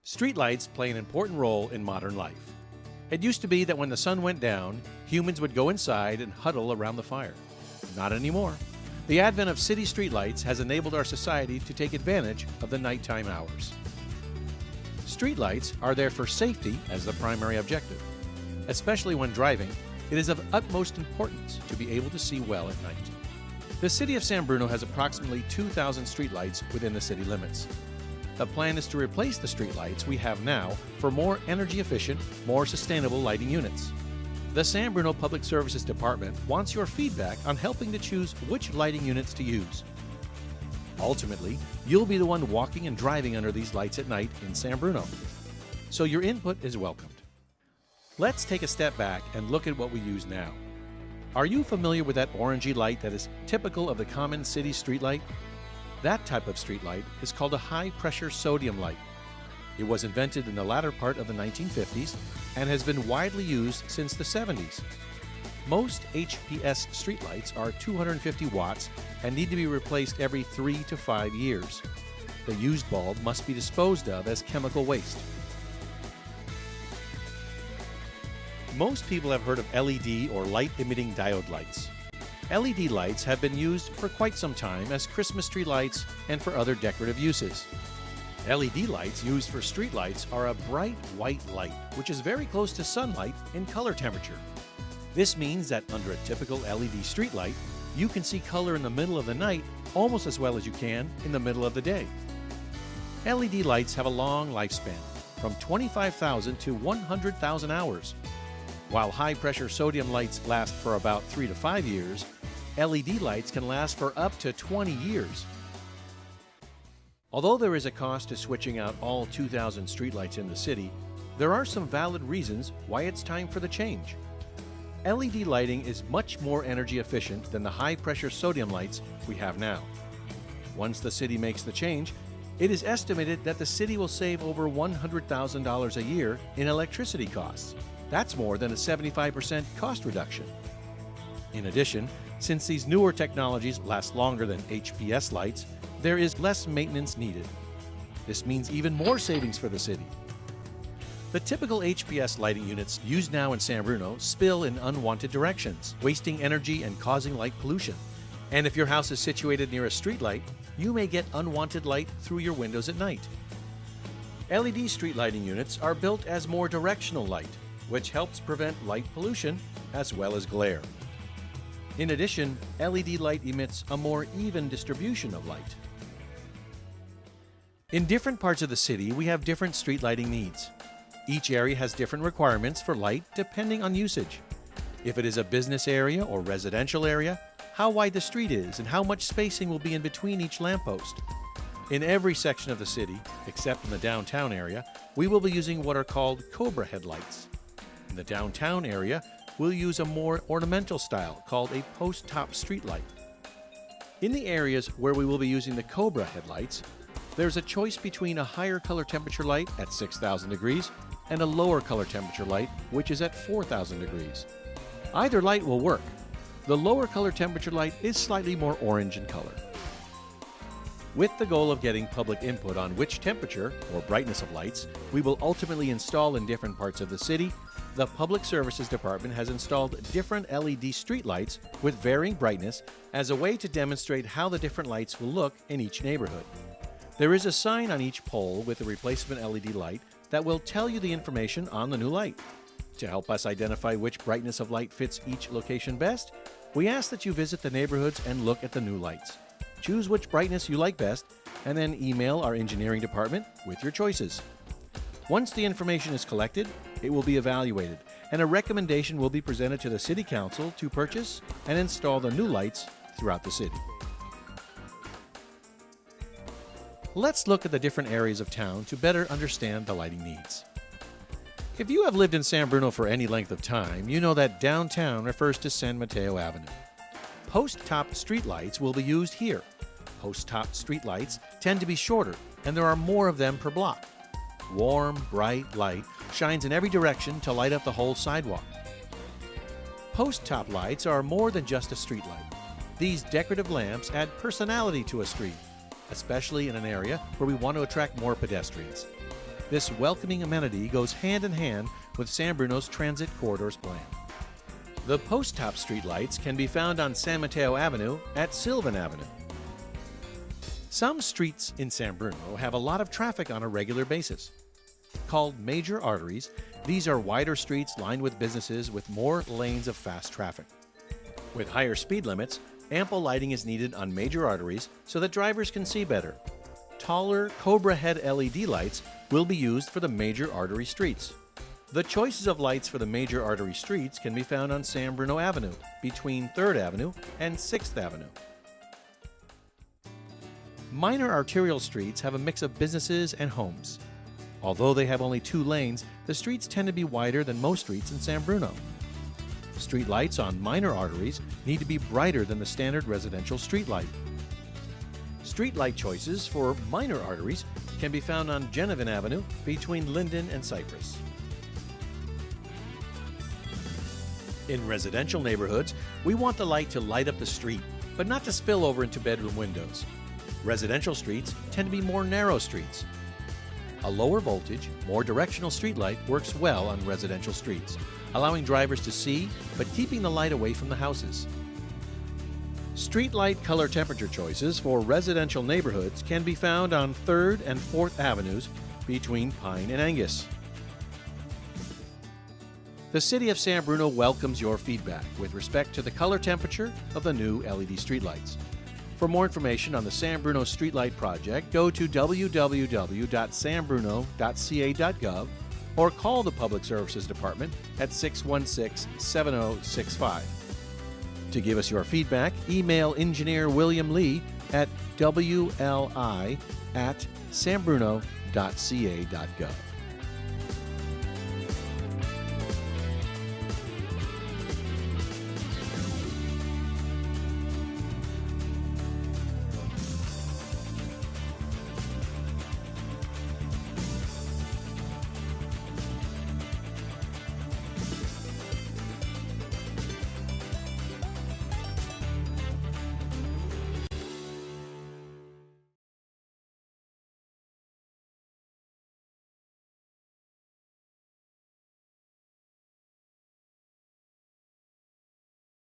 Streetlights play an important role in modern life. It used to be that when the sun went down, humans would go inside and huddle around the fire. Not anymore. The advent of city streetlights has enabled our society to take advantage of the nighttime hours. Streetlights are there for safety as the primary objective. Especially when driving, it is of utmost importance to be able to see well at night. The city of San Bruno has approximately 2,000 streetlights within the city limits. The plan is to replace the streetlights we have now for more energy-efficient, more sustainable lighting units. The San Bruno Public Services Department wants your feedback on helping to choose which lighting units to use. Ultimately, you'll be the one walking and driving under these lights at night in San Bruno. So your input is welcomed. Let's take a step back and look at what we use now. Are you familiar with that orangey light that is typical of the common city streetlight? That type of streetlight is called a high-pressure sodium light. It was invented in the latter part of the 1950s and has been widely used since the 70s. Most HPS streetlights are 250 watts and need to be replaced every 3 to 5 years. The used bulb must be disposed of as chemical waste. Most people have heard of LED or light-emitting diode lights. LED lights have been used for quite some time as Christmas tree lights and for other decorative uses. LED lights used for streetlights are a bright white light, which is very close to sunlight in color temperature. This means that under a typical LED streetlight, you can see color in the middle of the night almost as well as you can in the middle of the day. LED lights have a long lifespan, from 25,000 to 100,000 hours. While high-pressure sodium lights last for about 3 to 5 years, LED lights can last for up to 20 years. Although there is a cost to switching out all 2,000 streetlights in the city, there are some valid reasons why it's time for the change. LED lighting is much more energy efficient than the high-pressure sodium lights we have now. Once the city makes the change, it is estimated that the city will save over $100,000 a year in electricity costs. That's more than a 75% cost reduction. In addition, since these newer technologies last longer than HPS lights, there is less maintenance needed. This means even more savings for the city. The typical HPS lighting units used now in San Bruno spill in unwanted directions, wasting energy and causing light pollution. And if your house is situated near a streetlight, you may get unwanted light through your windows at night. LED street lighting units are built as more directional light, which helps prevent light pollution as well as glare. In addition, LED light emits a more even distribution of light. In different parts of the city, we have different street lighting needs. Each area has different requirements for light depending on usage. If it is a business area or residential area, how wide the street is and how much spacing will be in between each lamppost. In every section of the city, except in the downtown area, we will be using what are called Cobra headlights. In the downtown area, we'll use a more ornamental style called a post-top streetlight. In the areas where we will be using the Cobra headlights, there's a choice between a higher color temperature light at 6,000 degrees and a lower color temperature light, which is at 4,000 degrees. Either light will work. The lower color temperature light is slightly more orange in color. With the goal of getting public input on which temperature or brightness of lights we will ultimately install in different parts of the city, the Public Services Department has installed different LED streetlights with varying brightness as a way to demonstrate how the different lights will look in each neighborhood. There is a sign on each pole with a replacement LED light that will tell you the information on the new light. To help us identify which brightness of light fits each location best, we ask that you visit the neighborhoods and look at the new lights. Choose which brightness you like best, and then email our engineering department with your choices. Once the information is collected, it will be evaluated, and a recommendation will be presented to the City Council to purchase and install the new lights throughout the city. Let's look at the different areas of town to better understand the lighting needs. If you have lived in San Bruno for any length of time, you know that downtown refers to San Mateo Avenue. Post-top streetlights will be used here. Post-top streetlights tend to be shorter, and there are more of them per block. Warm, bright light shines in every direction to light up the whole sidewalk. Post-top lights are more than just a streetlight. These decorative lamps add personality to a street, especially in an area where we want to attract more pedestrians. This welcoming amenity goes hand in hand with San Bruno's transit corridors plan. The post-top streetlights can be found on San Mateo Avenue at Sylvan Avenue. Some streets in San Bruno have a lot of traffic on a regular basis. Called major arteries, these are wider streets lined with businesses with more lanes of fast traffic. With higher speed limits, ample lighting is needed on major arteries so that drivers can see better. Taller Cobra head LED lights will be used for the major artery streets. The choices of lights for the major artery streets can be found on San Bruno Avenue, between 3rd Avenue and 6th Avenue. Minor arterial streets have a mix of businesses and homes. Although they have only 2 lanes, the streets tend to be wider than most streets in San Bruno. Street lights on minor arteries need to be brighter than the standard residential street light. Street light choices for minor arteries can be found on Genevan Avenue between Linden and Cypress. In residential neighborhoods, we want the light to light up the street, but not to spill over into bedroom windows. Residential streets tend to be more narrow streets. A lower voltage, more directional streetlight works well on residential streets, allowing drivers to see but keeping the light away from the houses. Streetlight color temperature choices for residential neighborhoods can be found on 3rd and 4th Avenues between Pine and Angus. The City of San Bruno welcomes your feedback with respect to the color temperature of the new LED streetlights. For more information on the San Bruno Streetlight Project, go to www.sanbruno.ca.gov or call the Public Services Department at 616-7065. To give us your feedback, email Engineer William Lee at wli@sanbruno.ca.gov.